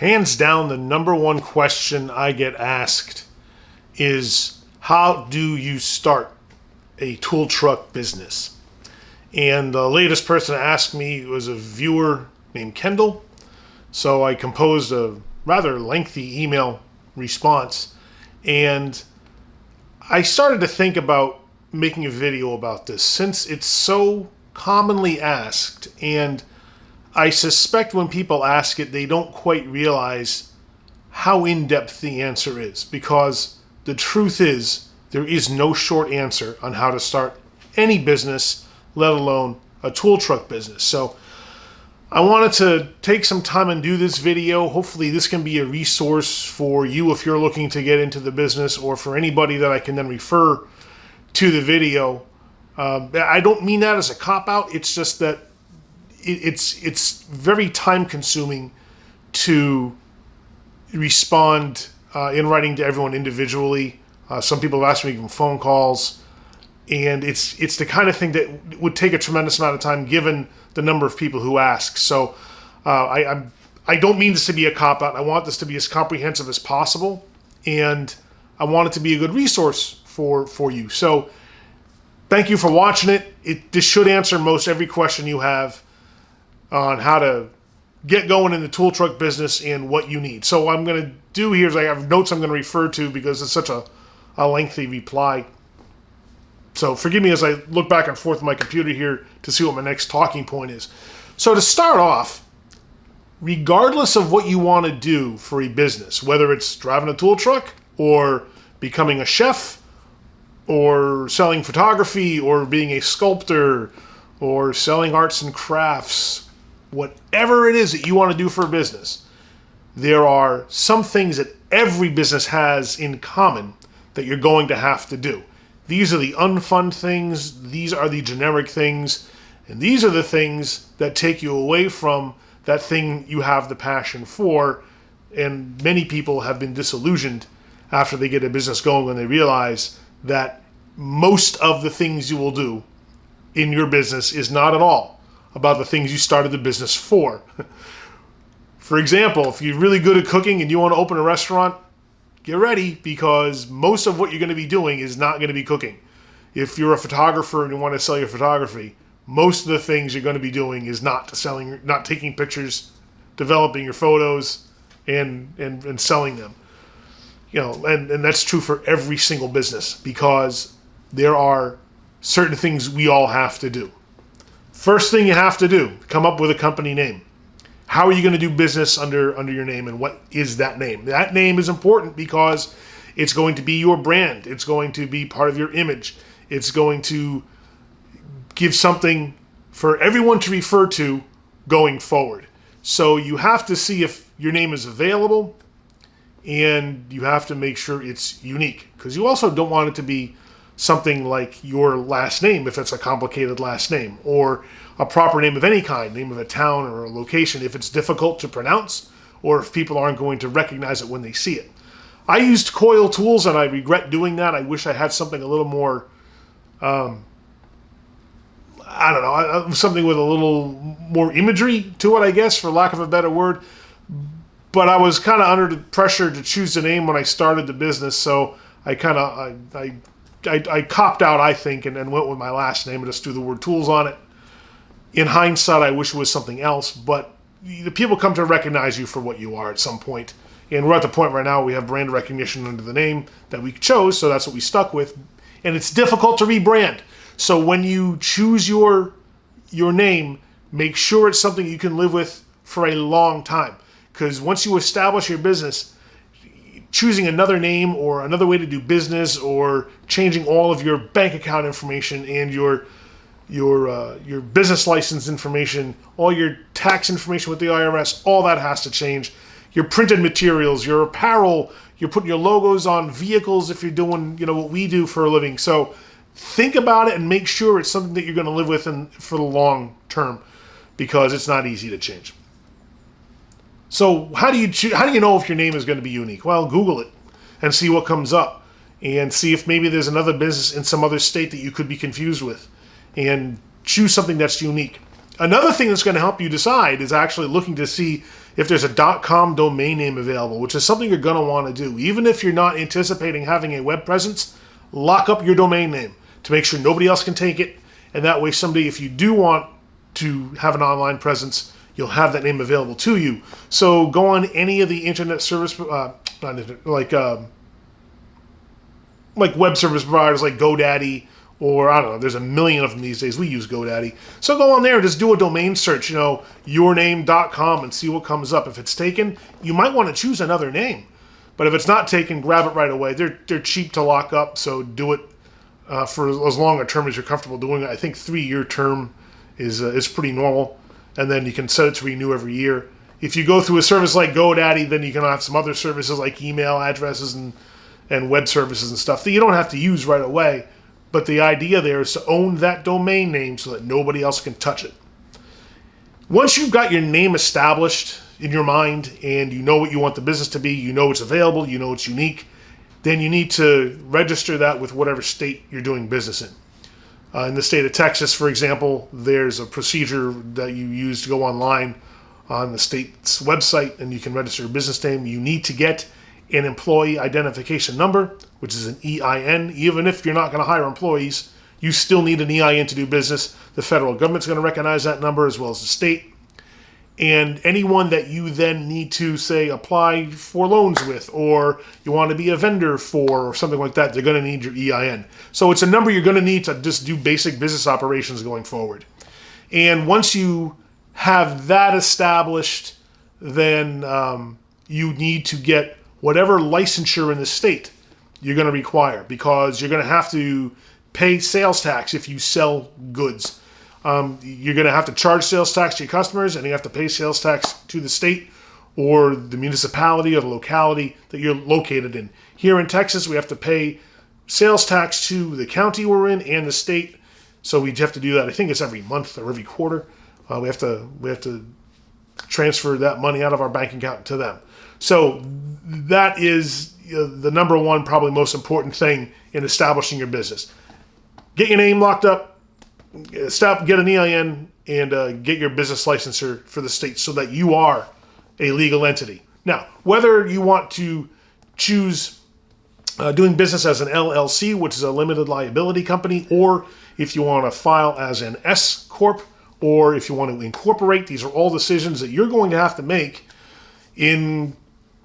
Hands down, the number one question I get asked is, how do you start a tool truck business? And the latest person to ask me was a viewer named Kendall. So I composed a rather lengthy email response, and I started to think about making a video about this since it's so commonly asked, and I suspect when people ask it, they don't quite realize how in-depth the answer is, because the truth is there is no short answer on how to start any business, let alone a tool truck business. So I wanted to take some time and do this video. Hopefully this can be a resource for you if you're looking to get into the business, or for anybody that I can then refer to the video. I don't mean that as a cop-out. It's just that it's very time-consuming to respond in writing to everyone individually. Some people have asked me even phone calls, and it's the kind of thing that would take a tremendous amount of time given the number of people who ask. So I don't mean this to be a cop-out. I want this to be as comprehensive as possible, and I want it to be a good resource for you. So thank you for watching it. This should answer most every question you have on how to get going in the tool truck business and what you need. So what I'm going to do here is I have notes I'm going to refer to because it's such a lengthy reply. So forgive me as I look back and forth on my computer here to see what my next talking point is. So to start off, regardless of what you want to do for a business, whether it's driving a tool truck or becoming a chef or selling photography or being a sculptor or selling arts and crafts, whatever it is that you want to do for a business, there are some things that every business has in common that you're going to have to do. These are the unfun things, these are the generic things, and these are the things that take you away from that thing you have the passion for. And many people have been disillusioned after they get a business going when they realize that most of the things you will do in your business is not at all about the things you started the business for. For example, if you're really good at cooking and you want to open a restaurant, get ready, because most of what you're going to be doing is not going to be cooking. If you're a photographer and you want to sell your photography, most of the things you're going to be doing is not taking pictures, developing your photos, and selling them. You know, and that's true for every single business, because there are certain things we all have to do. First thing you have to do, come up with a company name. How are you going to do business under your name, and what is that name? That name is important because it's going to be your brand. It's going to be part of your image. It's going to give something for everyone to refer to going forward. So you have to see if your name is available, and you have to make sure it's unique, because you also don't want it to be something like your last name if it's a complicated last name, or a proper name of any kind, name of a town or a location, if it's difficult to pronounce or if people aren't going to recognize it when they see it. I used Coyle tools and I regret doing that. I wish I had something a little more, something with a little more imagery to it, I guess, for lack of a better word. But I was kind of under the pressure to choose the name when I started the business, so I copped out, I think, and went with my last name and just threw the word tools on it. In hindsight, I wish it was something else, but the people come to recognize you for what you are at some point. And we're at the point right now where we have brand recognition under the name that we chose, so that's what we stuck with. And it's difficult to rebrand. So when you choose your name, make sure it's something you can live with for a long time. Because once you establish your business, choosing another name or another way to do business, or changing all of your bank account information and your business license information, all your tax information with the IRS, all that has to change. Your printed materials, your apparel, you're putting your logos on vehicles if you're doing, what we do for a living. So think about it and make sure it's something that you're going to live with for the long term, because it's not easy to change. So how do you know if your name is going to be unique? Well, Google it and see what comes up, and see if maybe there's another business in some other state that you could be confused with, and choose something that's unique. Another thing that's going to help you decide is actually looking to see if there's a .com domain name available, which is something you're going to want to do, even if you're not anticipating having a web presence, lock up your domain name to make sure nobody else can take it. And that way someday, if you do want to have an online presence, you'll have that name available to you. So go on any of the internet service, like web service providers like GoDaddy, or I don't know, there's a million of them these days. We use GoDaddy. So go on there and just do a domain search, yourname.com, and see what comes up. If it's taken, you might want to choose another name. But if it's not taken, grab it right away. They're cheap to lock up, so do it for as long a term as you're comfortable doing it. I think 3-year term is pretty normal. And then you can set it to renew every year. If you go through a service like GoDaddy, then you can have some other services like email addresses and web services and stuff that you don't have to use right away. But the idea there is to own that domain name so that nobody else can touch it. Once you've got your name established in your mind and you know what you want the business to be, you know it's available, you know it's unique, then you need to register that with whatever state you're doing business in. In the state of Texas, for example, there's a procedure that you use to go online on the state's website and you can register your business name. You need to get an employee identification number, which is an EIN. Even if you're not going to hire employees, you still need an EIN to do business. The federal government's going to recognize that number as well as the state. And anyone that you then need to, say, apply for loans with, or you want to be a vendor for, or something like that, they're going to need your EIN. So it's a number you're going to need to just do basic business operations going forward. And once you have that established, then you need to get whatever licensure in the state you're going to require, because you're going to have to pay sales tax if you sell goods. You're going to have to charge sales tax to your customers, and you have to pay sales tax to the state or the municipality or the locality that you're located in. Here in Texas, we have to pay sales tax to the county we're in and the state, so we have to do that. I think it's every month or every quarter. We have to transfer that money out of our bank account to them. So that is the number one, probably most important thing in establishing your business. Get your name locked up, get an EIN, and get your business licensure for the state so that you are a legal entity. Now, whether you want to choose doing business as an LLC, which is a limited liability company, or if you want to file as an S Corp, or if you want to incorporate, these are all decisions that you're going to have to make in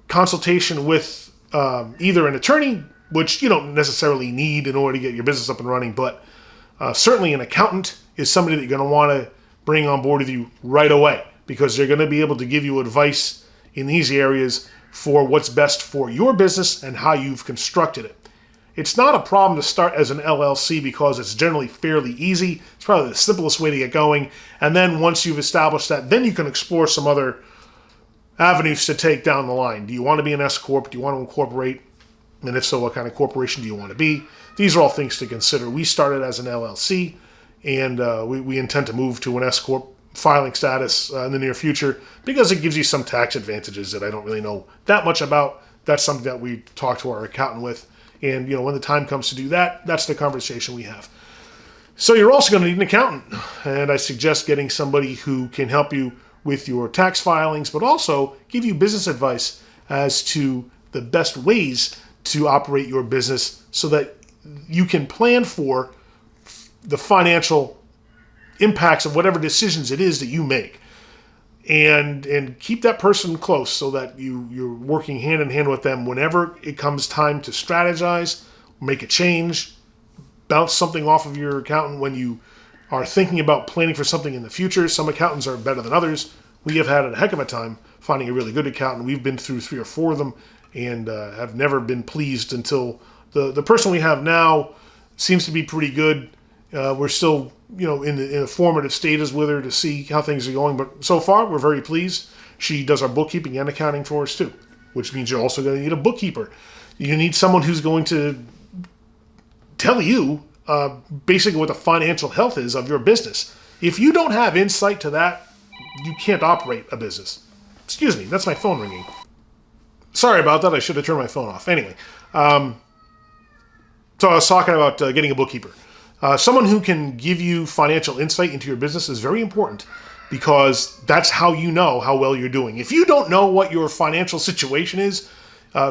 consultation with either an attorney, which you don't necessarily need in order to get your business up and running, but certainly an accountant is somebody that you're going to want to bring on board with you right away, because they're going to be able to give you advice in these areas for what's best for your business and how you've constructed it. It's not a problem to start as an LLC because it's generally fairly easy. It's probably the simplest way to get going. And then once you've established that, then you can explore some other avenues to take down the line. Do you want to be an S Corp? Do you want to incorporate? And if so, what kind of corporation do you want to be? These are all things to consider. We started as an LLC, and we intend to move to an S Corp filing status in the near future because it gives you some tax advantages that I don't really know that much about. That's something that we talk to our accountant with. And when the time comes to do that, that's the conversation we have. So you're also going to need an accountant. And I suggest getting somebody who can help you with your tax filings, but also give you business advice as to the best ways to operate your business so that you can plan for the financial impacts of whatever decisions it is that you make. And keep that person close so that you're working hand in hand with them whenever it comes time to strategize, make a change, bounce something off of your accountant when you are thinking about planning for something in the future. Some accountants are better than others. We have had a heck of a time finding a really good accountant. We've been through 3 or 4 of them and have never been pleased until the person we have now seems to be pretty good. We're still in the formative stages with her to see how things are going, but so far we're very pleased. She does our bookkeeping and accounting for us too, which means you're also going to need a bookkeeper. You need someone who's going to tell you basically what the financial health is of your business. If you don't have insight to that, you can't operate a business. Excuse me, that's my phone ringing. Sorry about that. I should have turned my phone off. Anyway, so I was talking about getting a bookkeeper. Someone who can give you financial insight into your business is very important. because that's how you know how well you're doing. If you don't know what your financial situation is,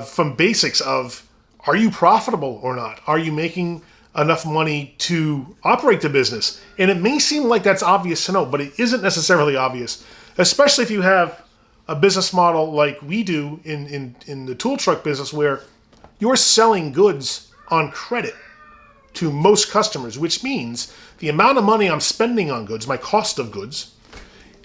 from basics of, are you profitable or not? Are you making enough money to operate the business? And it may seem like that's obvious to know, but it isn't necessarily obvious, especially if you have a business model like we do in the tool truck business, where you're selling goods on credit to most customers, which means the amount of money I'm spending on goods, my cost of goods,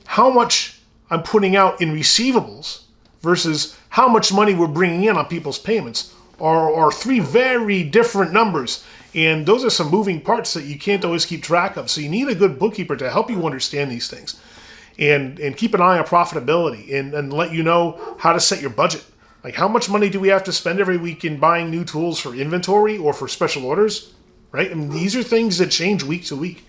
how much I'm putting out in receivables versus how much money we're bringing in on people's payments are three very different numbers. And those are some moving parts that you can't always keep track of. So you need a good bookkeeper to help you understand these things and keep an eye on profitability and let you know how to set your budget. Like, how much money do we have to spend every week in buying new tools for inventory or for special orders, right? And these are things that change week to week.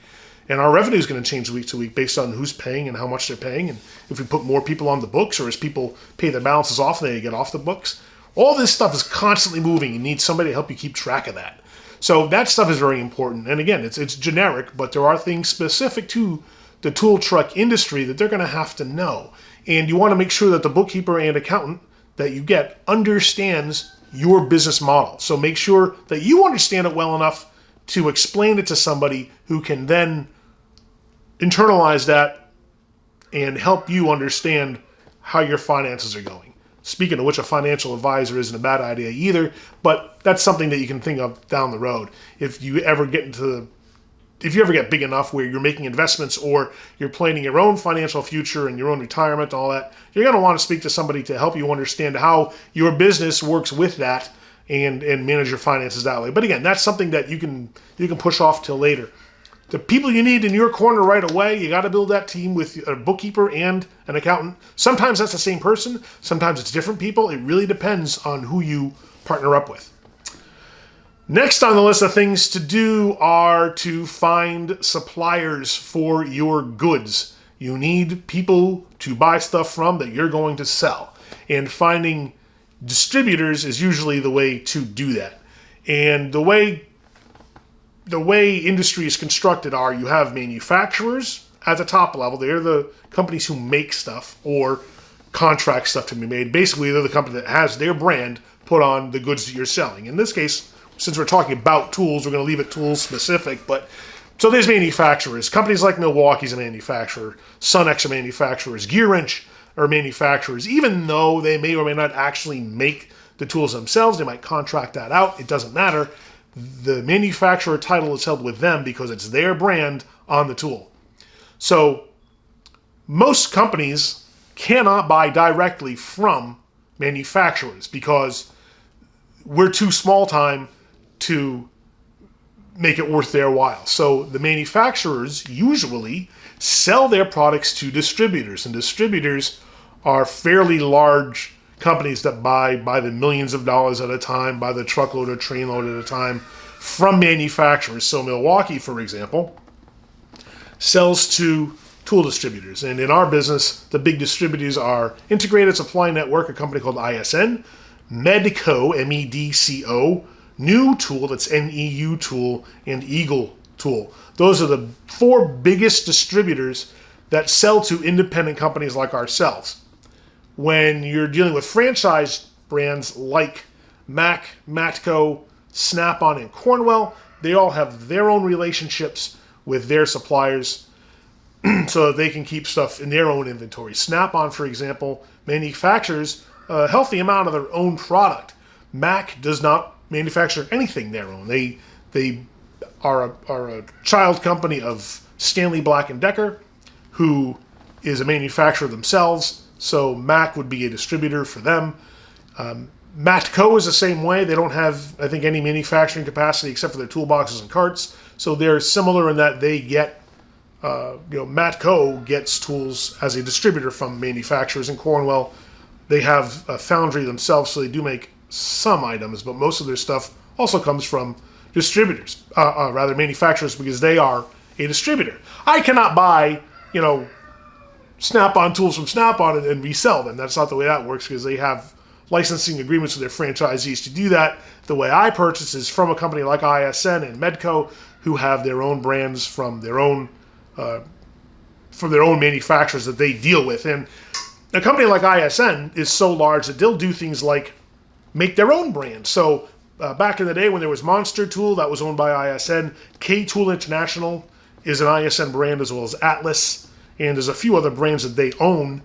And our revenue is going to change week to week based on who's paying and how much they're paying. And if we put more people on the books, or as people pay their balances off, they get off the books. All this stuff is constantly moving. You need somebody to help you keep track of that. So that stuff is very important. And again, it's generic, but there are things specific to the tool truck industry that they're going to have to know. And you want to make sure that the bookkeeper and accountant that you get understands your business model. So make sure that you understand it well enough to explain it to somebody who can then internalize that and help you understand how your finances are going. Speaking of which, a financial advisor isn't a bad idea either, but that's something that you can think of down the road. If you ever get big enough where you're making investments or you're planning your own financial future and your own retirement and all that, you're going to want to speak to somebody to help you understand how your business works with that and manage your finances that way. But again, that's something that you can push off till later. The people you need in your corner right away, you got to build that team with a bookkeeper and an accountant. Sometimes that's the same person. Sometimes it's different people. It really depends on who you partner up with. Next on the list of things to do are to find suppliers for your goods. You need people to buy stuff from that you're going to sell. And finding distributors is usually the way to do that. And the way industry is constructed are, you have manufacturers at the top level. They're the companies who make stuff or contract stuff to be made. Basically, they're the company that has their brand put on the goods that you're selling. In this case, since we're talking about tools, we're going to leave it tool specific. But so there's manufacturers. Companies like Milwaukee's a manufacturer. Sunex are manufacturers. GearWrench are manufacturers. Even though they may or may not actually make the tools themselves, they might contract that out. It doesn't matter. The manufacturer title is held with them because it's their brand on the tool. So most companies cannot buy directly from manufacturers because we're too small time to make it worth their while. So the manufacturers usually sell their products to distributors, and distributors are fairly large companies that buy by the millions of dollars at a time, by the truckload or trainload at a time from manufacturers. So Milwaukee, for example, sells to tool distributors. And in our business, the big distributors are Integrated Supply Network, a company called ISN, Medco, MEDCO, New Tool, that's NEU Tool, and Eagle Tool. Those are the four biggest distributors that sell to independent companies like ourselves. When you're dealing with franchise brands like Mac, Matco, Snap-on, and Cornwell, they all have their own relationships with their suppliers so that they can keep stuff in their own inventory. Snap-on, for example, manufactures a healthy amount of their own product. Mac does not manufacture anything their own. They are a child company of Stanley Black & Decker, who is a manufacturer themselves. So Mac would be a distributor for them. Matco is the same way. They don't have, I think, any manufacturing capacity except for their toolboxes and carts. So they're similar in that they get, Matco gets tools as a distributor from manufacturers. In Cornwell, they have a foundry themselves, so they do make some items, but most of their stuff also comes from distributors, manufacturers, because they are a distributor. I cannot buy, Snap-on tools from Snap-on and resell them. That's not the way that works because they have licensing agreements with their franchisees to do that. The way I purchase is from a company like ISN and Medco, who have their own brands from their own for their own manufacturers that they deal with. And a company like ISN is so large that they'll do things like make their own brand. So back in the day when there was Monster Tool, that was owned by ISN. K-Tool International is an ISN brand, as well as Atlas. And there's a few other brands that they own.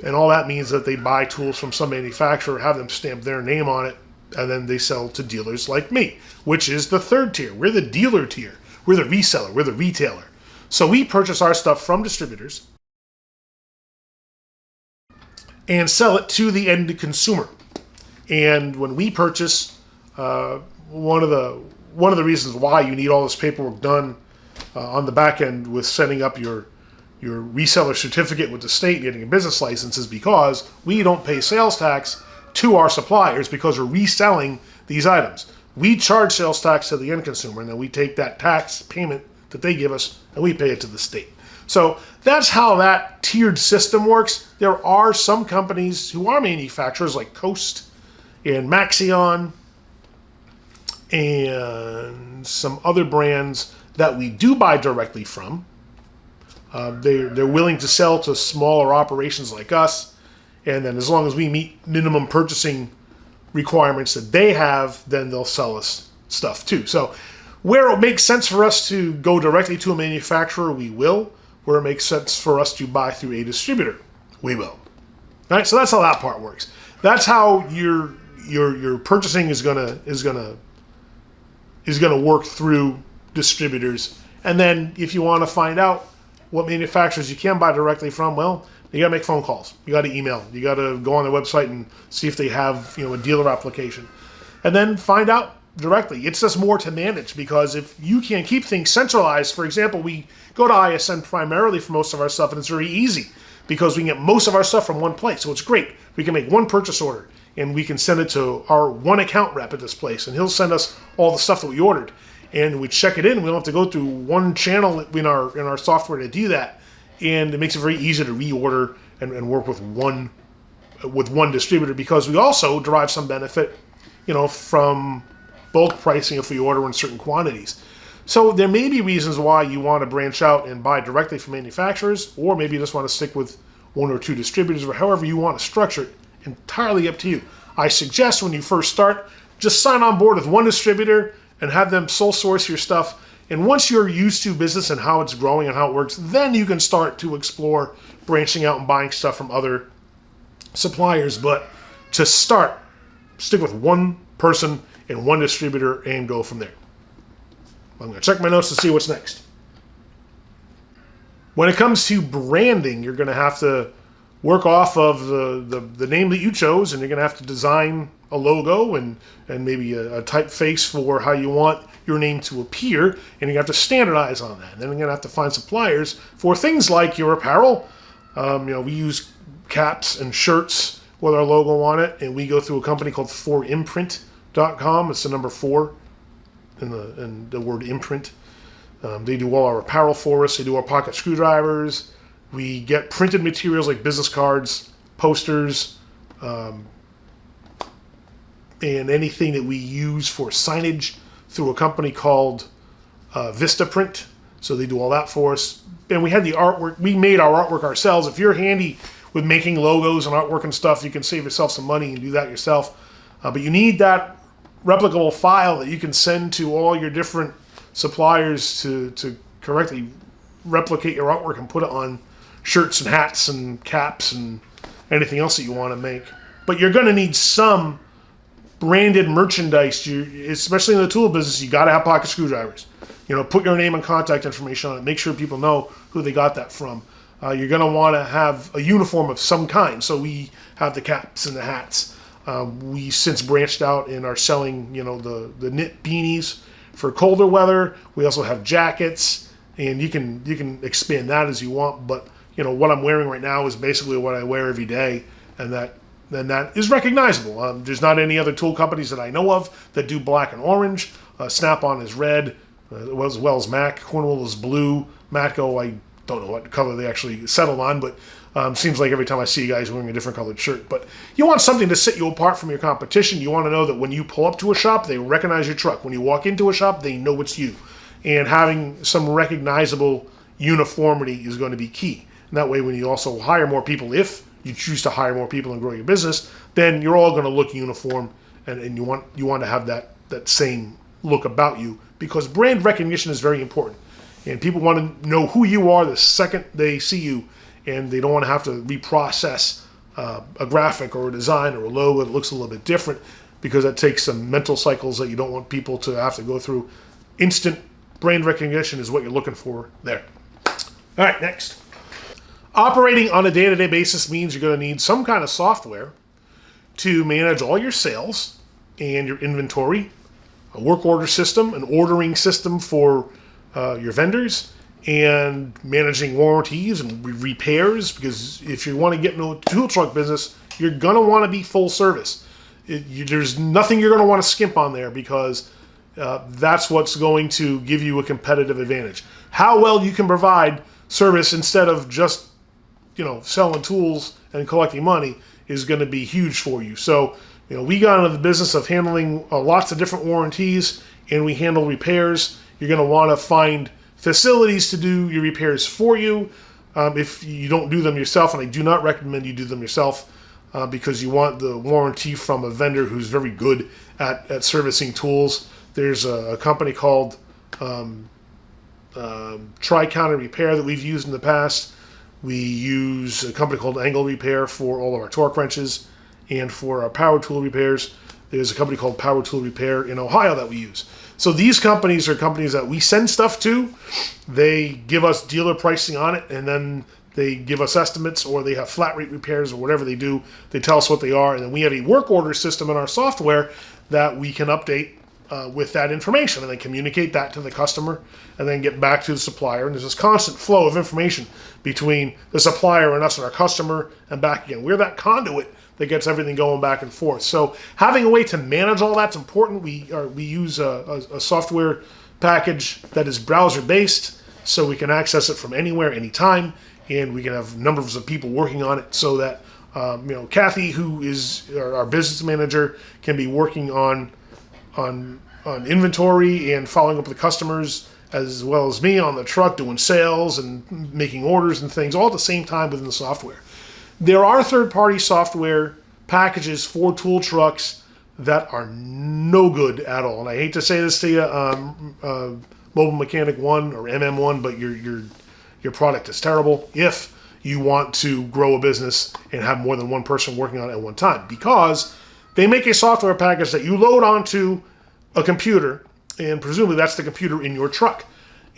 And all that means that they buy tools from some manufacturer, have them stamp their name on it, and then they sell to dealers like me, which is the third tier. We're the dealer tier. We're the reseller. We're the retailer. So we purchase our stuff from distributors and sell it to the end consumer. And when we purchase, one of the reasons why you need all this paperwork done on the back end with setting up your reseller certificate with the state and getting a business license is because we don't pay sales tax to our suppliers because we're reselling these items. We charge sales tax to the end consumer, and then we take that tax payment that they give us and we pay it to the state. So that's how that tiered system works. There are some companies who are manufacturers like Coast and Maxion and some other brands that we do buy directly from. They're willing to sell to smaller operations like us, and then as long as we meet minimum purchasing requirements that they have, then they'll sell us stuff too. So where it makes sense for us to go directly to a manufacturer, we will. Where it makes sense for us to buy through a distributor, we will. All right, so that's how that part works. That's how your purchasing is gonna work through distributors. And then if you want to find out what manufacturers you can buy directly from, well, you got to make phone calls. You got to email. You got to go on their website and see if they have, a dealer application. And then find out directly. It's just more to manage because if you can't keep things centralized, for example, we go to ISN primarily for most of our stuff, and it's very easy because we can get most of our stuff from one place. So it's great. We can make one purchase order and we can send it to our one account rep at this place, and he'll send us all the stuff that we ordered. And we check it in. We don't have to go through one channel in our software to do that. And it makes it very easy to reorder and work with one distributor because we also derive some benefit, from bulk pricing if we order in certain quantities. So there may be reasons why you want to branch out and buy directly from manufacturers, or maybe you just want to stick with one or two distributors, or however you want to structure it. Entirely up to you. I suggest when you first start, just sign on board with one distributor and have them sole source your stuff. And once you're used to business and how it's growing and how it works, then you can start to explore branching out and buying stuff from other suppliers. But to start, stick with one person and one distributor and go from there. I'm going to check my notes to see what's next. When it comes to branding, you're going to have to work off of the name that you chose, and you're going to have to design a logo and maybe a typeface for how you want your name to appear, and you're going to have to standardize on that. And then you're going to have to find suppliers for things like your apparel. We use caps and shirts with our logo on it, and we go through a company called 4imprint.com. It's the number 4 in the word imprint. They do all our apparel for us. They do our pocket screwdrivers. We get printed materials like business cards, posters, and anything that we use for signage through a company called Vistaprint. So they do all that for us. And we had the artwork. We made our artwork ourselves. If you're handy with making logos and artwork and stuff, you can save yourself some money and do that yourself. But you need that replicable file that you can send to all your different suppliers to correctly replicate your artwork and put it on shirts and hats and caps and anything else that you want to make. But you're going to need some branded merchandise, especially in the tool business. You got to have pocket screwdrivers. Put your name and contact information on it. Make sure people know who they got that from. You're going to want to have a uniform of some kind. So we have the caps and the hats. We since branched out and are selling, the knit beanies for colder weather. We also have jackets, and you can expand that as you want. But what I'm wearing right now is basically what I wear every day, and that is recognizable. There's not any other tool companies that I know of that do black and orange. Snap-on is red, as well as Mac. Cornwall is blue. Matco, I don't know what color they actually settled on, but seems like every time I see you guys wearing a different colored shirt. But you want something to set you apart from your competition. You want to know that when you pull up to a shop, they recognize your truck. When you walk into a shop, they know it's you. And having some recognizable, uniformity is going to be key. And that way, when you also hire more people, if you choose to hire more people and grow your business, then you're all going to look uniform, and you want to have that same look about you, because brand recognition is very important. And people want to know who you are the second they see you, and they don't want to have to reprocess a graphic or a design or a logo that looks a little bit different, because that takes some mental cycles that you don't want people to have to go through. Instant brand recognition is what you're looking for there. All right, next. Operating on a day-to-day basis means you're going to need some kind of software to manage all your sales and your inventory, a work order system, an ordering system for your vendors, and managing warranties and repairs, because if you want to get into a tool truck business, you're going to want to be full service. There's nothing you're going to want to skimp on there, because that's what's going to give you a competitive advantage. How well you can provide service instead of just selling tools and collecting money is going to be huge for you. So, we got into the business of handling lots of different warranties, and we handle repairs. You're going to want to find facilities to do your repairs for you if you don't do them yourself, and I do not recommend you do them yourself because you want the warranty from a vendor who's very good at servicing tools. There's a company called Tri-Counter Repair that we've used in the past. We use a company called Angle Repair for all of our torque wrenches, and for our power tool repairs, there's a company called Power Tool Repair in Ohio that we use. So these companies are companies that we send stuff to. They give us dealer pricing on it, and then they give us estimates, or they have flat rate repairs, or whatever they do. They tell us what they are, and then we have a work order system in our software that we can update with that information, and then communicate that to the customer, and then get back to the supplier. And there's this constant flow of information between the supplier and us and our customer, and back again. We're that conduit that gets everything going back and forth. So having a way to manage all that's important. We use a software package that is browser based, so we can access it from anywhere, anytime, and we can have numbers of people working on it, so that Kathy, who is our business manager, can be working on inventory and following up with the customers, as well as me on the truck doing sales and making orders and things, all at the same time within the software. There are third-party software packages for tool trucks that are no good at all. And I hate to say this to you, Mobile Mechanic 1 or MM1, but your product is terrible if you want to grow a business and have more than one person working on it at one time, because they make a software package that you load onto a computer, and presumably that's the computer in your truck.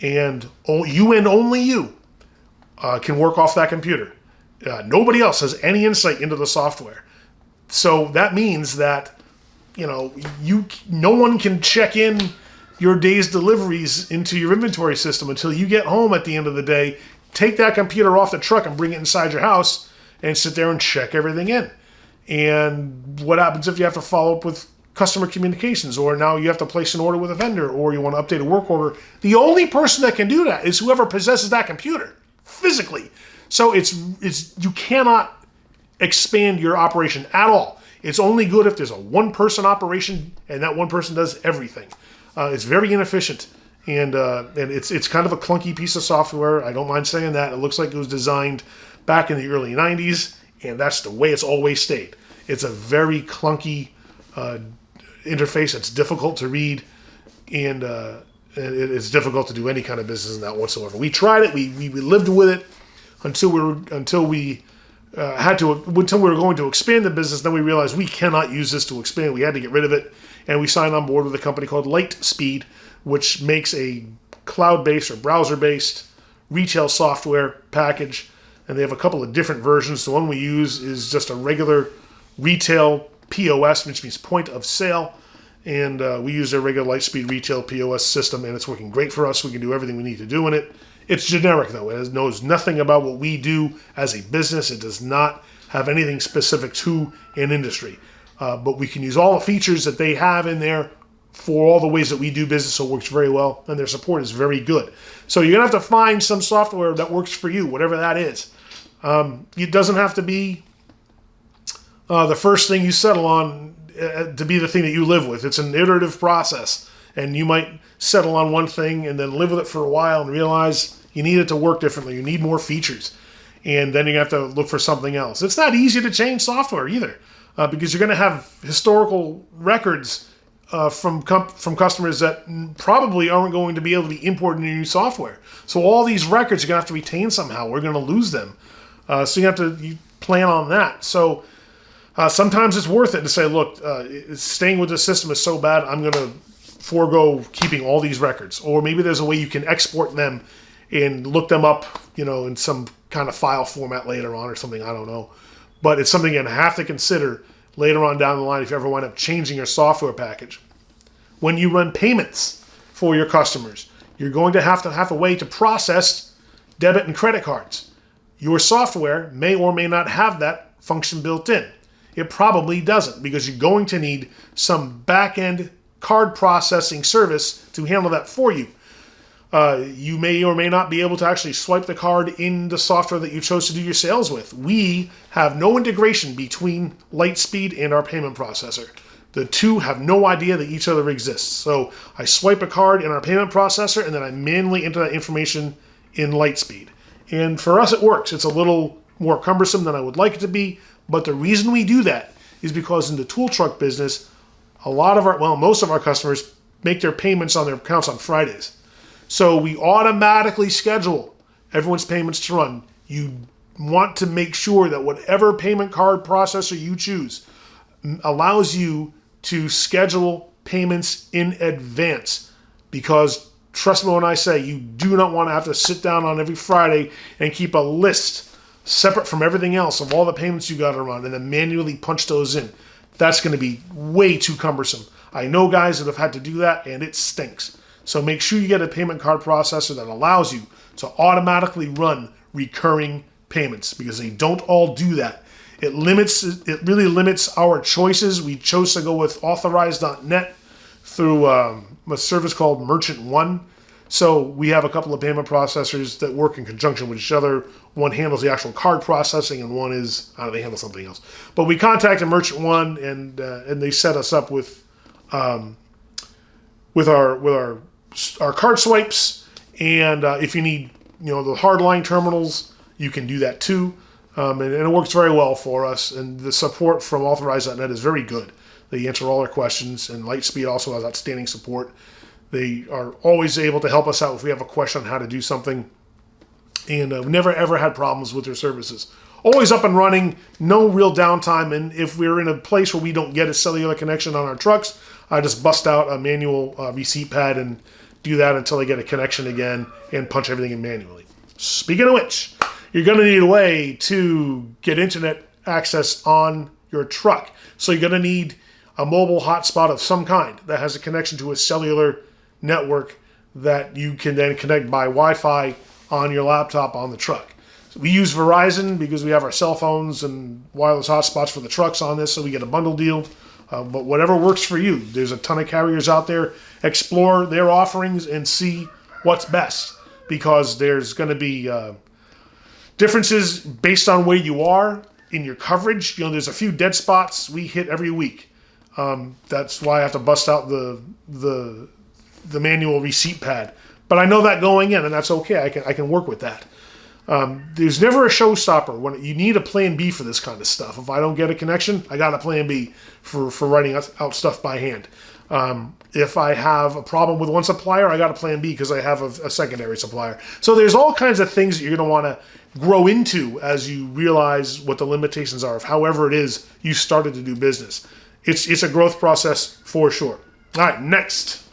And you and only you can work off that computer. Nobody else has any insight into the software. So that means that, no one can check in your day's deliveries into your inventory system until you get home at the end of the day, take that computer off the truck and bring it inside your house and sit there and check everything in. And what happens if you have to follow up with customer communications, or now you have to place an order with a vendor, or you want to update a work order? The only person that can do that is whoever possesses that computer physically. So it's you cannot expand your operation at all. It's only good if there's a one-person operation, and that one person does everything. It's very inefficient, and it's kind of a clunky piece of software. I don't mind saying that. It looks like it was designed back in the early 90s, and that's the way it's always stayed. It's a very clunky interface. It's difficult to read, and it's difficult to do any kind of business in that whatsoever. We tried it. We lived with it until we were going to expand the business. Then we realized we cannot use this to expand. We had to get rid of it, and we signed on board with a company called Lightspeed, which makes a cloud-based or browser-based retail software package. And they have a couple of different versions. The one we use is just a regular retail POS, which means point of sale. And we use their regular Lightspeed retail POS system, and it's working great for us. We can do everything we need to do in it. It's generic, though. It knows nothing about what we do as a business. It does not have anything specific to an industry. But we can use all the features that they have in there for all the ways that we do business, so it works very well, and their support is very good. So you're going to have to find some software that works for you, whatever that is. It doesn't have to be the first thing you settle on to be the thing that you live with. It's an iterative process, and you might settle on one thing and then live with it for a while and realize You need it to work differently. You need more features. And then you have to look for something else. It's not easy to change software either, because you're going to have historical records from customers that probably aren't going to be able to be imported into new software. So all these records you're going to have to retain somehow. We're going to lose them. So you have to plan on that. So sometimes it's worth it to say, look, staying with the system is so bad, I'm going to forego keeping all these records. Or maybe there's a way you can export them and look them up, in some kind of file format later on or something. I don't know. But it's something you're going to have to consider later on down the line if you ever wind up changing your software package. When you run payments for your customers, you're going to have a way to process debit and credit cards. Your software may or may not have that function built in. It probably doesn't, because you're going to need some back-end card processing service to handle that for you. You may or may not be able to actually swipe the card in the software that you chose to do your sales with. We have no integration between Lightspeed and our payment processor. The two have no idea that each other exists. So I swipe a card in our payment processor, and then I manually enter that information in Lightspeed. And for us, it works. It's a little more cumbersome than I would like it to be, but the reason we do that is because in the tool truck business, most of our customers make their payments on their accounts on Fridays. So we automatically schedule everyone's payments to run. You want to make sure that whatever payment card processor you choose allows you to schedule payments in advance, because trust me when I say you do not want to have to sit down on every Friday and keep a list separate from everything else of all the payments you got to run and then manually punch those in. That's going to be way too cumbersome. I know guys that have had to do that, and it stinks. So make sure you get a payment card processor that allows you to automatically run recurring payments, because they don't all do that. It really limits our choices. We chose to go with Authorize.net through a service called Merchant One. So we have a couple of payment processors that work in conjunction with each other. One handles the actual card processing, and one they handle something else. But we contacted Merchant One, and they set us up with our card swipes. And if you need the hardline terminals, you can do that too. And it works very well for us. And the support from Authorize.net is very good. They answer all our questions, and Lightspeed also has outstanding support. They are always able to help us out if we have a question on how to do something. And we've never, ever had problems with their services. Always up and running, no real downtime. And if we're in a place where we don't get a cellular connection on our trucks, I just bust out a manual receipt pad and do that until I get a connection again and punch everything in manually. Speaking of which, you're going to need a way to get internet access on your truck. So you're going to need a mobile hotspot of some kind that has a connection to a cellular network that you can then connect by Wi-Fi on your laptop on the truck. So we use Verizon because we have our cell phones and wireless hotspots for the trucks on this, so we get a bundle deal. But whatever works for you. There's a ton of carriers out there. Explore their offerings and see what's best, because there's going to be differences based on where you are in your coverage. There's a few dead spots we hit every week. That's why I have to bust out the manual receipt pad. But I know that going in, and that's okay. I can work with that. There's never a showstopper when you need a plan B for this kind of stuff. If I don't get a connection, I got a plan B for writing out stuff by hand. If I have a problem with one supplier, I got a plan B because I have a secondary supplier. So there's all kinds of things that you're going to want to grow into as you realize what the limitations are of however it is you started to do business. It's a growth process for sure. All right, next.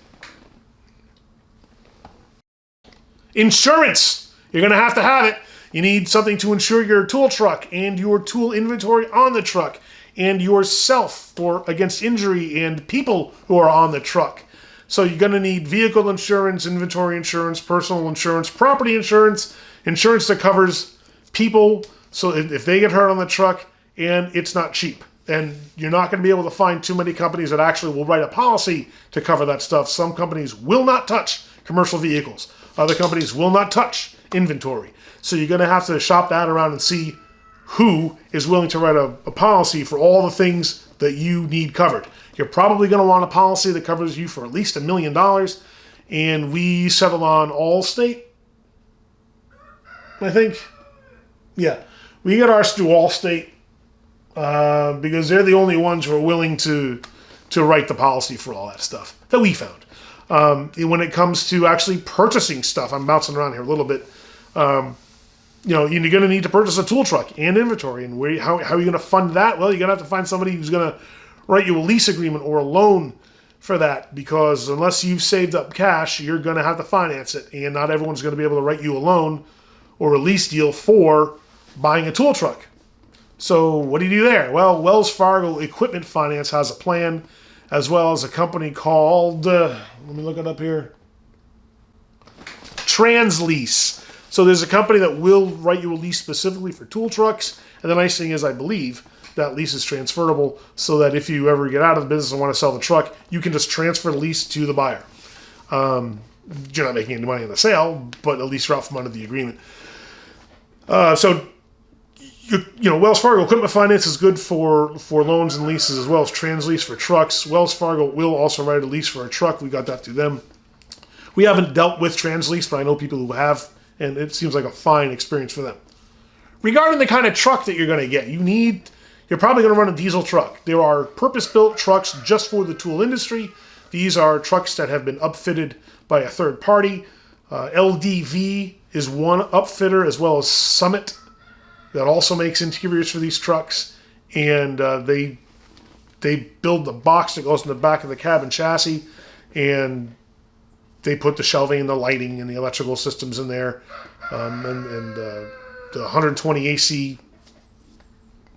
Insurance. You're going to have it. You need something to insure your tool truck and your tool inventory on the truck and yourself against injury and people who are on the truck. So you're going to need vehicle insurance, inventory insurance, personal insurance, property insurance, insurance that covers people so if they get hurt on the truck, and it's not cheap. And you're not going to be able to find too many companies that actually will write a policy to cover that stuff. Some companies will not touch commercial vehicles. Other companies will not touch inventory. So you're going to have to shop that around and see who is willing to write a policy for all the things that you need covered. You're probably going to want a policy that covers you for at least $1 million. And we settled on Allstate. I think. Yeah. We get ours through Allstate because they're the only ones who are willing to write the policy for all that stuff that we found. When it comes to actually purchasing stuff, I'm bouncing around here a little bit. You're going to need to purchase a tool truck and inventory. And how are you going to fund that? Well, you're going to have to find somebody who's going to write you a lease agreement or a loan for that, because unless you've saved up cash, you're going to have to finance it. And not everyone's going to be able to write you a loan or a lease deal for buying a tool truck. So what do you do there? Well, Wells Fargo Equipment Finance has a plan, as well as a company called, let me look it up here, Translease. So there's a company that will write you a lease specifically for tool trucks. And the nice thing is, I believe, that lease is transferable, so that if you ever get out of the business and want to sell the truck, you can just transfer the lease to the buyer. You're not making any money on the sale, but at least you're out from under the agreement. Wells Fargo Equipment Finance is good for loans and leases, as well as Translease for trucks. Wells Fargo will also write a lease for a truck. We got that through them. We haven't dealt with Translease, but I know people who have, and it seems like a fine experience for them. Regarding the kind of truck that you're going to get, you're probably going to run a diesel truck. There are purpose-built trucks just for the tool industry. These are trucks that have been upfitted by a third party. LDV is one upfitter, as well as Summit, that also makes interiors for these trucks. And they build the box that goes in the back of the cab and chassis, and they put the shelving and the lighting and the electrical systems in there, and the 120 AC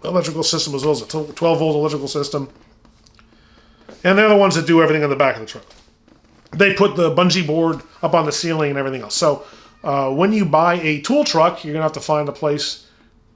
electrical system, as well as a 12-volt electrical system. And they're the ones that do everything on the back of the truck. They put the bungee board up on the ceiling and everything else. So when you buy a tool truck, you're going to have to find a place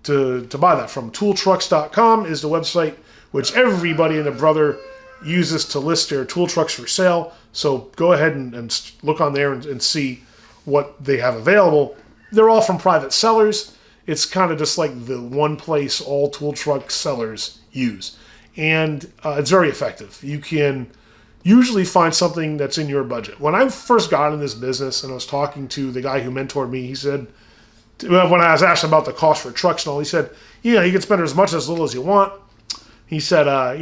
to buy that from. Tooltrucks.com is the website which everybody and their brother uses to list their tool trucks for sale. So go ahead and look on there and see what they have available. They're all from private sellers. It's kind of just like the one place all tool truck sellers use. And it's very effective. You can usually find something that's in your budget. When I first got in this business and I was talking to the guy who mentored me, he said, when I was asking about the cost for trucks and all, he said, you can spend as much as little as you want. He said, I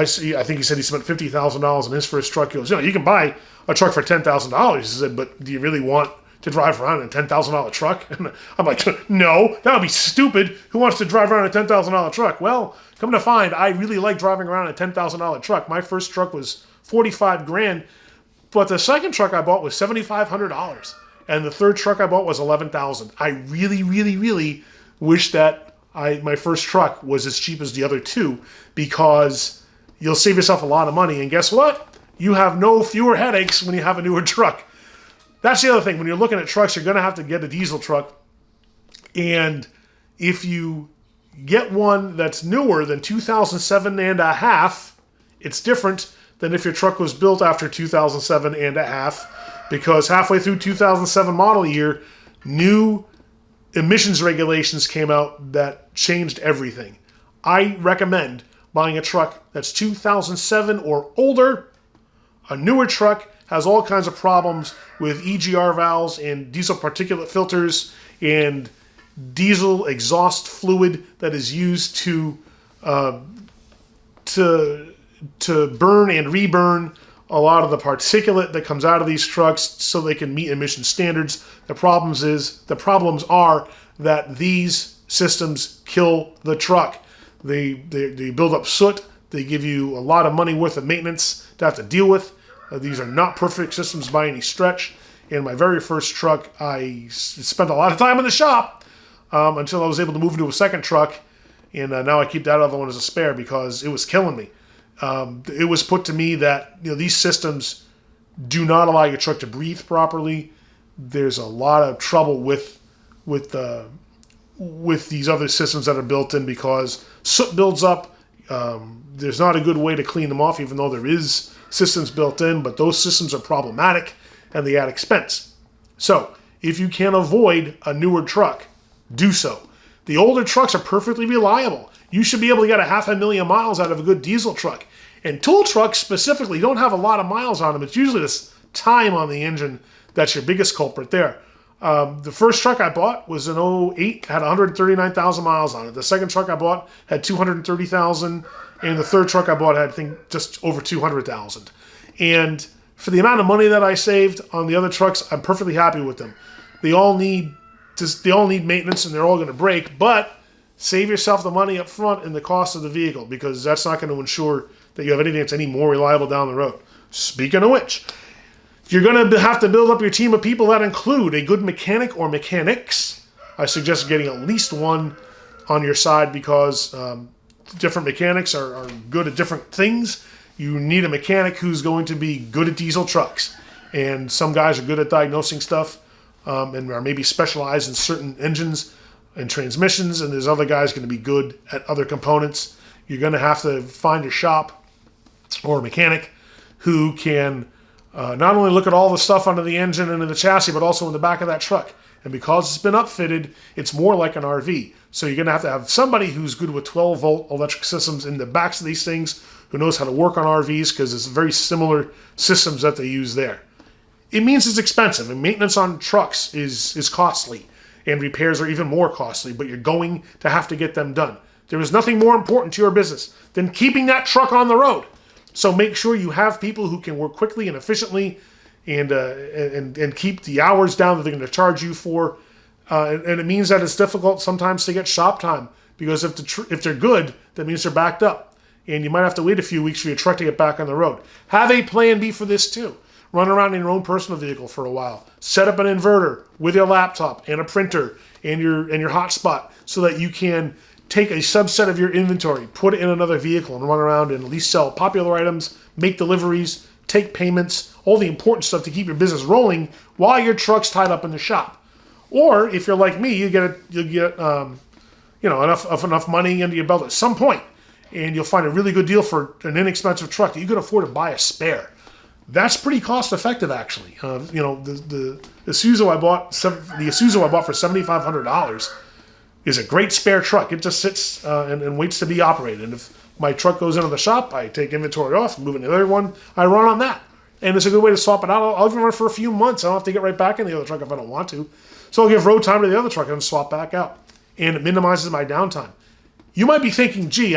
think he said he spent $50,000 on his first truck. He goes, you can buy a truck for $10,000. He said, but do you really want to drive around in a $10,000 truck? And I'm like, no, that would be stupid. Who wants to drive around in a $10,000 truck? Well, come to find, I really like driving around in a $10,000 truck. My first truck was $45,000, but the second truck I bought was $7,500, and the third truck I bought was $11,000. I really, really, really wish that my first truck was as cheap as the other two, because you'll save yourself a lot of money, and guess what? You have no fewer headaches when you have a newer truck. That's the other thing. When you're looking at trucks, you're going to have to get a diesel truck. And if you get one that's newer than 2007 and a half, it's different than if your truck was built after 2007 and a half, because halfway through 2007 model year, new emissions regulations came out that changed everything. I recommend buying a truck that's 2007 or older. A newer truck has all kinds of problems with EGR valves and diesel particulate filters and diesel exhaust fluid that is used to burn and reburn a lot of the particulate that comes out of these trucks so they can meet emission standards. The problems are that these systems kill the truck. They build up soot. They give you a lot of money worth of maintenance to have to deal with. These are not perfect systems by any stretch. In my very first truck, I spent a lot of time in the shop until I was able to move into a second truck, and now I keep that other one as a spare because it was killing me. It was put to me that these systems do not allow your truck to breathe properly. There's a lot of trouble with these other systems that are built in because soot builds up. There's not a good way to clean them off, even though there is systems built in, but those systems are problematic and they add expense. So if you can avoid a newer truck, do so. The older trucks are perfectly reliable. You should be able to get 500,000 miles out of a good diesel truck. And tool trucks specifically don't have a lot of miles on them. It's usually this time on the engine that's your biggest culprit there. The first truck I bought was an '08, had 139,000 miles on it. The second truck I bought had 230,000, and the third truck I bought had, I think, just over 200,000. And for the amount of money that I saved on the other trucks, I'm perfectly happy with them. They all need maintenance, and they're all going to break, but save yourself the money up front and the cost of the vehicle, because that's not going to ensure that you have anything that's any more reliable down the road. Speaking of which, you're going to have to build up your team of people that include a good mechanic or mechanics. I suggest getting at least one on your side, because different mechanics are good at different things. You need a mechanic who's going to be good at diesel trucks. And some guys are good at diagnosing stuff and are maybe specialized in certain engines and transmissions. And there's other guys going to be good at other components. You're going to have to find a shop or a mechanic who can not only look at all the stuff under the engine and in the chassis, but also in the back of that truck. And because it's been upfitted, it's more like an RV. So you're going to have somebody who's good with 12-volt electric systems in the backs of these things, who knows how to work on RVs, because it's very similar systems that they use there. It means it's expensive, and maintenance on trucks is costly, and repairs are even more costly, but you're going to have to get them done. There is nothing more important to your business than keeping that truck on the road. So make sure you have people who can work quickly and efficiently and keep the hours down that they're going to charge you for. And it means that it's difficult sometimes to get shop time, because if they're good, that means they're backed up. And you might have to wait a few weeks for your truck to get back on the road. Have a plan B for this too. Run around in your own personal vehicle for a while. Set up an inverter with your laptop and a printer and your hotspot, so that you can take a subset of your inventory, put it in another vehicle, and run around and at least sell popular items, make deliveries, take payments, all the important stuff to keep your business rolling while your truck's tied up in the shop. Or if you're like me, you'll get enough money into your belt at some point, and you'll find a really good deal for an inexpensive truck that you can afford to buy a spare. That's pretty cost effective, actually. The Isuzu I bought for $7,500 is a great spare truck. It just sits and waits to be operated. And if my truck goes into the shop, I take inventory off, move it to the other one. I run on that, and it's a good way to swap it out. I'll even run for a few months. I don't have to get right back in the other truck if I don't want to. So I'll give road time to the other truck and swap back out, and it minimizes my downtime. You might be thinking, gee,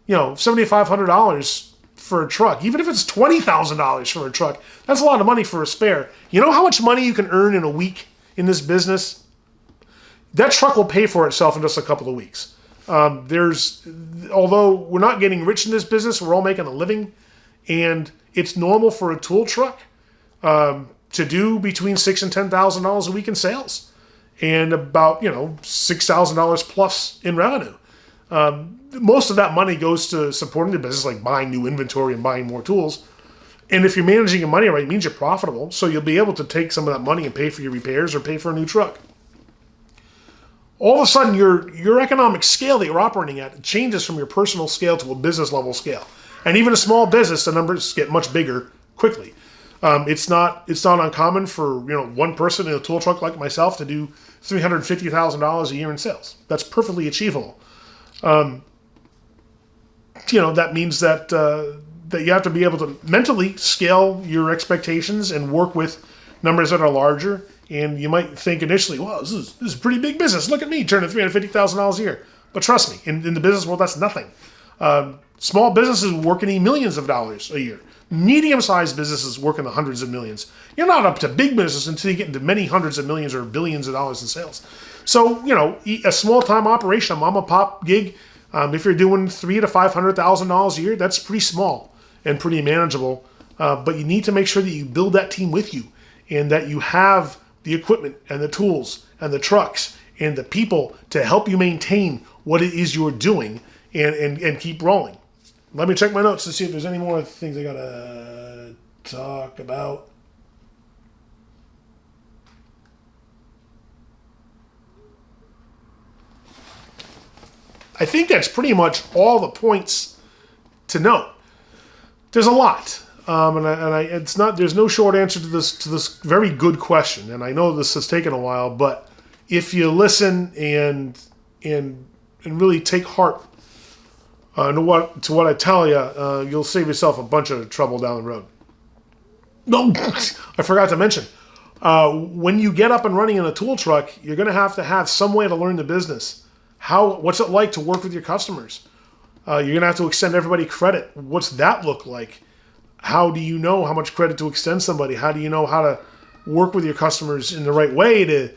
$7,500 for a truck, even if it's $20,000 for a truck, that's a lot of money for a spare. You know how much money you can earn in a week in this business? That truck will pay for itself in just a couple of weeks. Although we're not getting rich in this business, we're all making a living, and it's normal for a tool truck to do between $6,000 and $10,000 a week in sales, and about $6,000 plus in revenue. Most of that money goes to supporting the business, like buying new inventory and buying more tools. And if you're managing your money right, it means you're profitable, so you'll be able to take some of that money and pay for your repairs or pay for a new truck. All of a sudden, your economic scale that you're operating at changes from your personal scale to a business level scale. And even a small business, the numbers get much bigger quickly. It's not uncommon for one person in a tool truck like myself to do $350,000 a year in sales. That's perfectly achievable. That means that you have to be able to mentally scale your expectations and work with numbers that are larger. And you might think initially, well, this is a pretty big business. Look at me turning $350,000 a year. But trust me, in the business world, that's nothing. Small businesses work in the millions of dollars a year. Medium-sized businesses work in the hundreds of millions. You're not up to big business until you get into many hundreds of millions or billions of dollars in sales. So, a small-time operation, a mom-and-pop gig, if you're doing $300,000 to $500,000 a year, that's pretty small and pretty manageable. But you need to make sure that you build that team with you, and that you have the equipment and the tools and the trucks and the people to help you maintain what it is you're doing and keep rolling. Let me check my notes to see if there's any more things I gotta talk about. I think that's pretty much all the points to note. There's a lot. It's not. There's no short answer to this very good question, and I know this has taken a while. But if you listen and really take heart to what I tell you, you'll save yourself a bunch of trouble down the road. No, I forgot to mention, When you get up and running in a tool truck, you're going to have some way to learn the business. What's it like to work with your customers? You're going to have to extend everybody credit. What's that look like? How do you know how much credit to extend somebody? How do you know how to work with your customers in the right way to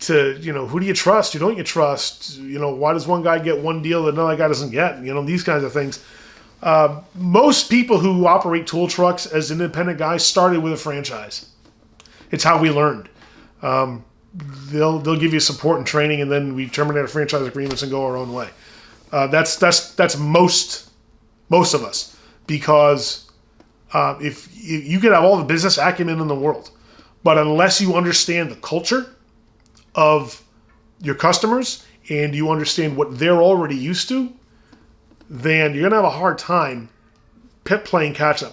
who do you trust? Who don't you trust? Why does one guy get one deal that another guy doesn't get? These kinds of things. Most people who operate tool trucks as independent guys started with a franchise. It's how we learned. They'll give you support and training, and then we terminate our franchise agreements and go our own way. That's most of us, because if you could have all the business acumen in the world, but unless you understand the culture of your customers and you understand what they're already used to, then you're going to have a hard time playing catch up.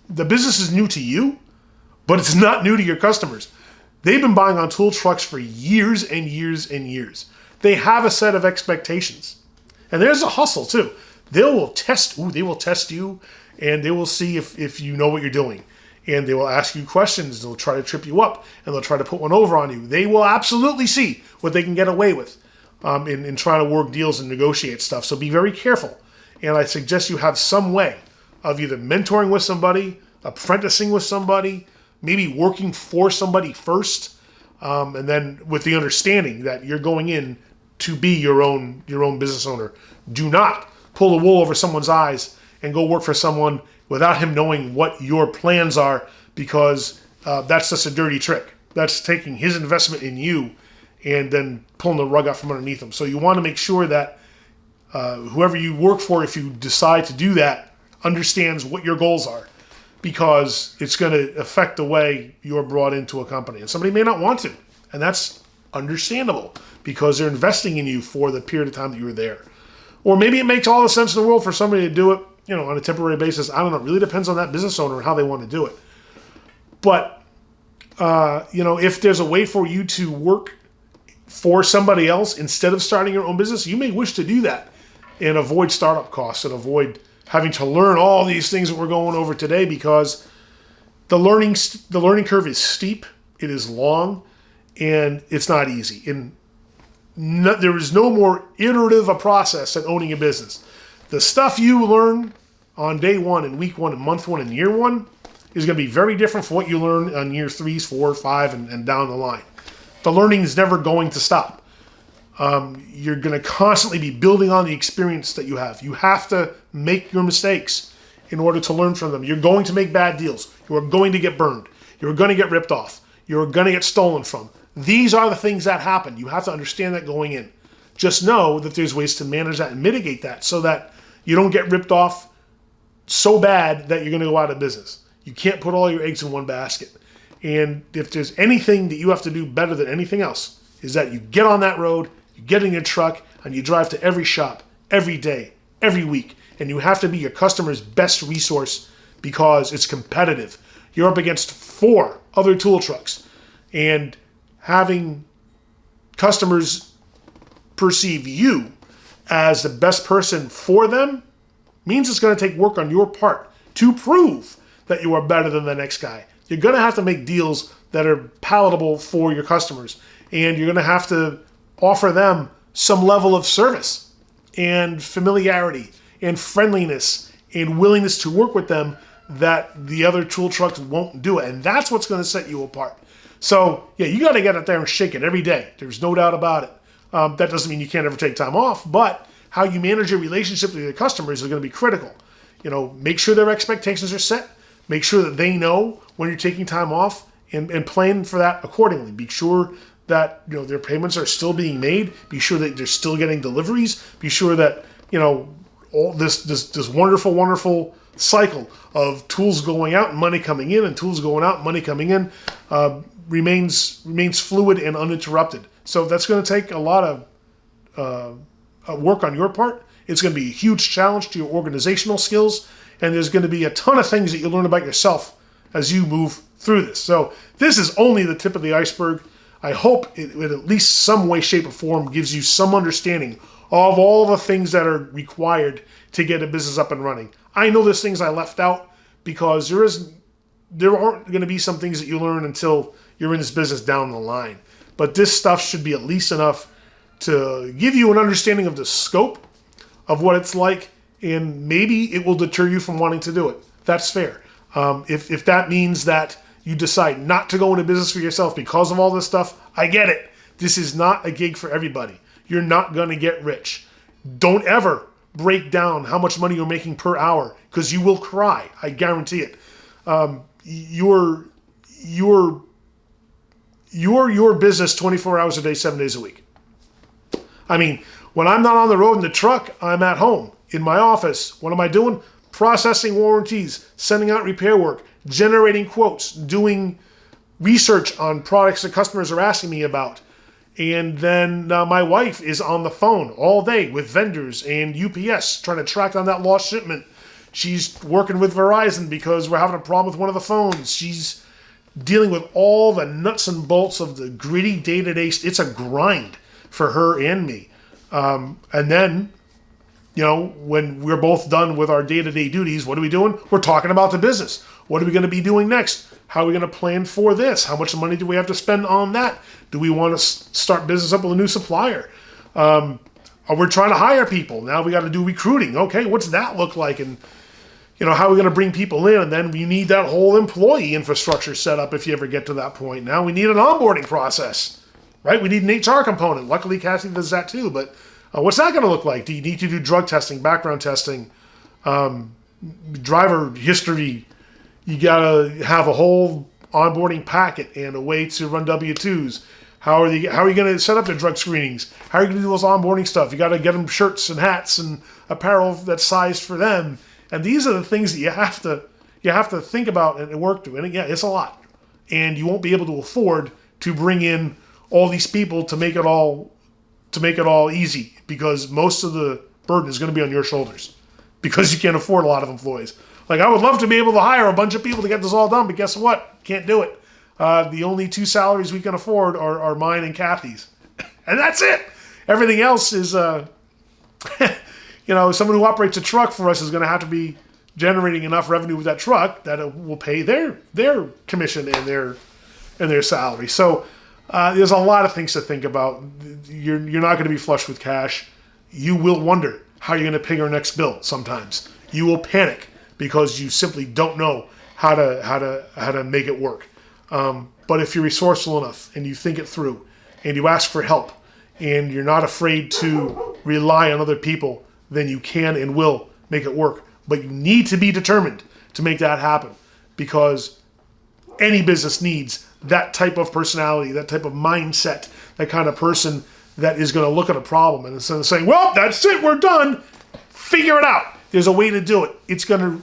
The business is new to you, but it's not new to your customers. They've been buying on tool trucks for years and years and years. They have a set of expectations. And there's a hustle too. They will test you, and they will see if you know what you're doing. And they will ask you questions. They'll try to trip you up, and they'll try to put one over on you. They will absolutely see what they can get away with in trying to work deals and negotiate stuff. So be very careful. And I suggest you have some way of either mentoring with somebody, apprenticing with somebody, maybe working for somebody first, and then with the understanding that you're going in to be your own business owner. Do not pull the wool over someone's eyes and go work for someone without him knowing what your plans are, because that's just a dirty trick. That's taking his investment in you and then pulling the rug out from underneath him. So you want to make sure that whoever you work for, if you decide to do that, understands what your goals are, because it's going to affect the way you're brought into a company. And somebody may not want to, and that's understandable, because they're investing in you for the period of time that you were there. Or maybe it makes all the sense in the world for somebody to do it, on a temporary basis. I don't know. It really depends on that business owner and how they want to do it. But, if there's a way for you to work for somebody else instead of starting your own business, you may wish to do that and avoid startup costs and avoid having to learn all these things that we're going over today, because the learning curve is steep, it is long, and it's not easy. And there is no more iterative a process than owning a business. The stuff you learn on day one and week one and month one and year one is going to be very different from what you learn on year 3, 4, 5, and down the line. The learning is never going to stop. You're going to constantly be building on the experience that you have. You have to make your mistakes in order to learn from them. You're going to make bad deals. You are going to get burned. You're going to get ripped off. You're going to get stolen from. These are the things that happen. You have to understand that going in. Just know that there's ways to manage that and mitigate that so that you don't get ripped off so bad that you're going to go out of business. You can't put all your eggs in one basket. And if there's anything that you have to do better than anything else, is that you get on that road, you get in your truck, and you drive to every shop, every day, every week. And you have to be your customer's best resource, because it's competitive. You're up against 4 other tool trucks. And having customers perceive you as the best person for them means it's going to take work on your part to prove that you are better than the next guy. You're going to have to make deals that are palatable for your customers, and you're going to have to offer them some level of service and familiarity and friendliness and willingness to work with them that the other tool trucks won't do it. And that's what's going to set you apart. So, yeah, you got to get out there and shake it every day. There's no doubt about it. That doesn't mean you can't ever take time off, but how you manage your relationship with your customers is going to be critical. Make sure their expectations are set. Make sure that they know when you're taking time off, and plan for that accordingly. Be sure that their payments are still being made. Be sure that they're still getting deliveries. Be sure that all this wonderful cycle of tools going out and money coming in, and tools going out and money coming in remains fluid and uninterrupted. So that's going to take a lot of work on your part. It's going to be a huge challenge to your organizational skills, and there's going to be a ton of things that you learn about yourself as you move through this. So this is only the tip of the iceberg. I hope it in at least some way, shape, or form gives you some understanding of all the things that are required to get a business up and running. I know there's things I left out because there aren't going to be some things that you learn until you're in this business down the line. But this stuff should be at least enough to give you an understanding of the scope of what it's like, and maybe it will deter you from wanting to do it. That's fair. If that means that you decide not to go into business for yourself because of all this stuff, I get it. This is not a gig for everybody. You're not going to get rich. Don't ever break down how much money you're making per hour, because you will cry. I guarantee it. Your business 24 hours a day, 7 days a week. I mean, when I'm not on the road in the truck, I'm at home in my office. What am I doing? Processing warranties, sending out repair work, generating quotes, doing research on products that customers are asking me about. And then my wife is on the phone all day with vendors and UPS trying to track down that lost shipment. She's working with Verizon because we're having a problem with one of the phones. She's dealing with all the nuts and bolts of the gritty day-to-day. It's a grind for her and me. And then, when we're both done with our day-to-day duties, what are we doing? We're talking about the business. What are we going to be doing next? How are we going to plan for this? How much money do we have to spend on that? Do we want to start business up with a new supplier? We're trying to hire people. Now we got to do recruiting. Okay, what's that look like? And how are we going to bring people in? And then we need that whole employee infrastructure set up if you ever get to that point. Now we need an onboarding process, right? We need an HR component. Luckily, Cassie does that too. But what's that going to look like? Do you need to do drug testing, background testing, driver history? You got to have a whole onboarding packet and a way to run W-2s. How are you going to set up the drug screenings? How are you going to do those onboarding stuff? You got to get them shirts and hats and apparel that's sized for them. And these are the things that you have to think about and work to. And yeah, it's a lot. And you won't be able to afford to bring in all these people to make it all easy, because most of the burden is going to be on your shoulders because you can't afford a lot of employees. Like, I would love to be able to hire a bunch of people to get this all done, but guess what? Can't do it. The only two salaries we can afford are mine and Kathy's. And that's it. Everything else is, someone who operates a truck for us is going to have to be generating enough revenue with that truck that it will pay their commission and their salary. So there's a lot of things to think about. You're not going to be flush with cash. You will wonder how you're going to pay your next bill sometimes. You will panic because you simply don't know how to make it work. But if you're resourceful enough and you think it through and you ask for help and you're not afraid to rely on other people, then you can and will make it work. But you need to be determined to make that happen, because any business needs that type of personality, that type of mindset, that kind of person that is going to look at a problem and instead of saying, well, that's it, we're done, figure it out. There's a way to do it.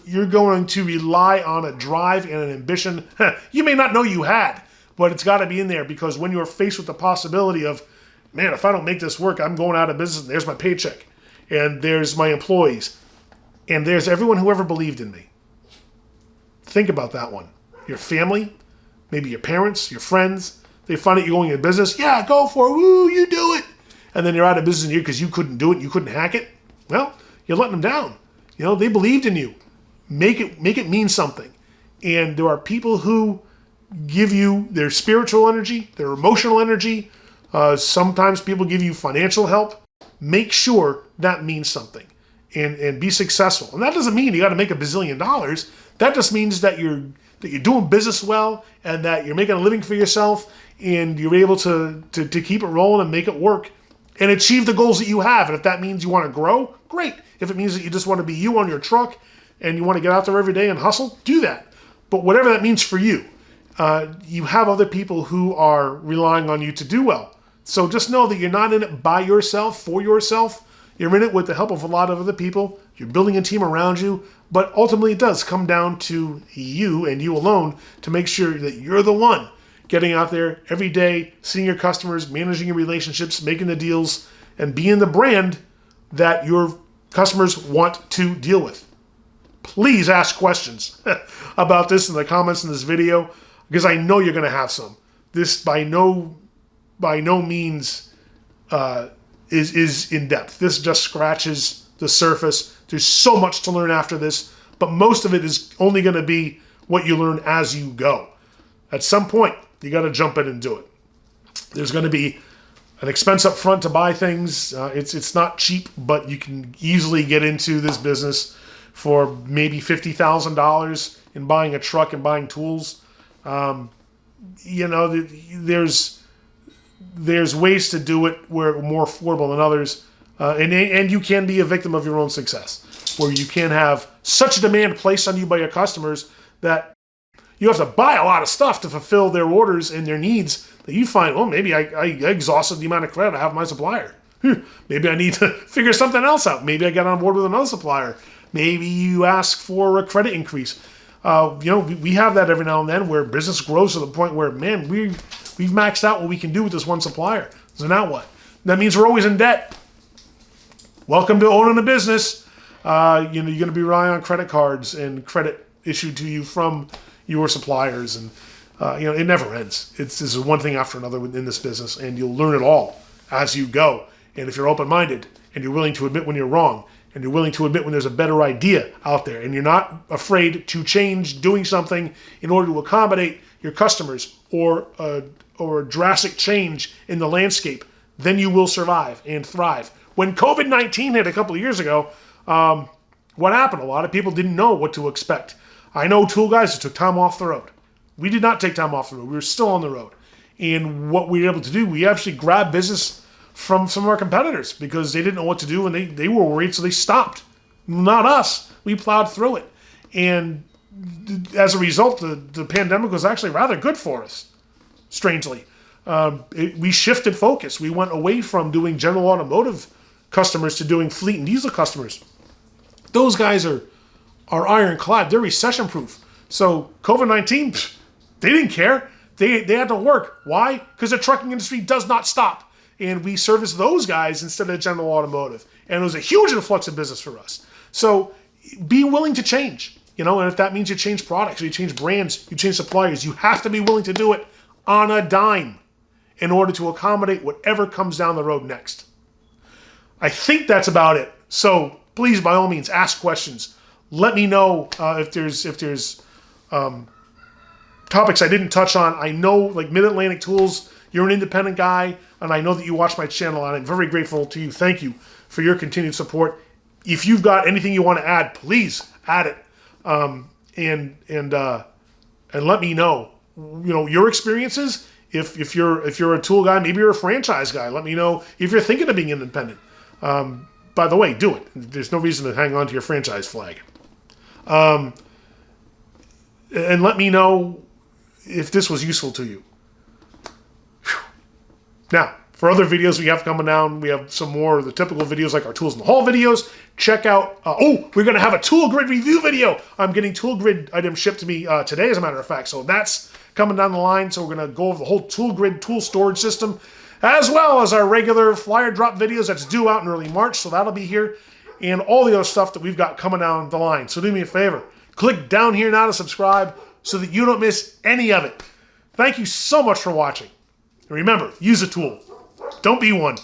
You're going to rely on a drive and an ambition you may not know you had, but it's got to be in there, because when you're faced with the possibility of, man, if I don't make this work, I'm going out of business, and there's my paycheck, and there's my employees, and there's everyone who ever believed in me. Think about that one. Your family, maybe your parents, your friends, they find out you're going into business. Yeah, go for it. Woo, you do it. And then you're out of business in a year because you couldn't do it. You couldn't hack it. Well, you're letting them down. They believed in you. Make it mean something. And there are people who give you their spiritual energy, their emotional energy. Sometimes people give you financial help. Make sure that means something and be successful. And that doesn't mean you got to make $1 bazillion. That just means that you're doing business well and that you're making a living for yourself and you're able to keep it rolling and make it work and achieve the goals that you have. And if that means you want to grow, great. If it means that you just want to be you on your truck and you want to get out there every day and hustle, do that. But whatever that means for you, you have other people who are relying on you to do well. So just know that you're not in it by yourself, for yourself. You're in it with the help of a lot of other people. You're building a team around you. But ultimately, it does come down to you and you alone to make sure that you're the one getting out there every day, seeing your customers, managing your relationships, making the deals, and being the brand that your customers want to deal with. Please ask questions about this in the comments in this video, because I know you're going to have some. This by no means is in depth. This just scratches the surface. There's so much to learn after this, but most of it is only going to be what you learn as you go. At some point, You got to jump in and do it. There's going to be an expense up front to buy things. It's not cheap, but you can easily get into this business for maybe $50,000 in buying a truck and buying tools. There's ways to do it where it's more affordable than others, and you can be a victim of your own success, where you can have such a demand placed on you by your customers that you have to buy a lot of stuff to fulfill their orders and their needs, that you find, well, maybe I exhausted the amount of credit I have with my supplier. Maybe I need to figure something else out. Maybe I get on board with another supplier. Maybe you ask for a credit increase. We have that every now and then where business grows to the point where, man, we've maxed out what we can do with this one supplier. So now what? That means we're always in debt. Welcome to owning a business. You're going to be relying on credit cards and credit issued to you from your suppliers, and it never ends. This is one thing after another in this business, and you'll learn it all as you go. And if you're open-minded and you're willing to admit when you're wrong, and you're willing to admit when there's a better idea out there, and you're not afraid to change doing something in order to accommodate your customers or a drastic change in the landscape, then you will survive and thrive. When COVID-19 hit a couple of years ago, what happened? A lot of people didn't know what to expect. I know tool guys that took time off the road. We did not take time off the road. We were still on the road. And what we were able to do, we actually grabbed business from some of our competitors because they didn't know what to do and they were worried, so they stopped. Not us. We plowed through it. And as a result, the pandemic was actually rather good for us, strangely. We shifted focus. We went away from doing general automotive customers to doing fleet and diesel customers. Those guys are ironclad. They're recession-proof. So COVID-19, they didn't care. They had to work. Why? Because the trucking industry does not stop. And we service those guys instead of general automotive. And it was a huge influx of business for us. So be willing to change. And if that means you change products, or you change brands, you change suppliers, you have to be willing to do it on a dime in order to accommodate whatever comes down the road next. I think that's about it. So please, by all means, ask questions. Let me know if there's topics I didn't touch on. I know, like Mid-Atlantic Tools, you're an independent guy, and I know that you watch my channel, and I'm very grateful to you. Thank you for your continued support. If you've got anything you want to add, please add it, and let me know. Your experiences. If you're a tool guy, maybe you're a franchise guy. Let me know if you're thinking of being independent. By the way, do it. There's no reason to hang on to your franchise flag. And let me know if this was useful to you. Whew. Now, for other videos we have coming down, we have some more of the typical videos like our Tools in the Hall videos. Check out, we're going to have a tool grid review video. I'm getting tool grid items shipped to me today, as a matter of fact. So that's coming down the line. So we're going to go over the whole tool grid tool storage system, as well as our regular flyer drop videos that's due out in early March. So that'll be here, and all the other stuff that we've got coming down the line. So do me a favor. Click down here now to subscribe so that you don't miss any of it. Thank you so much for watching. And remember, use a tool. Don't be one.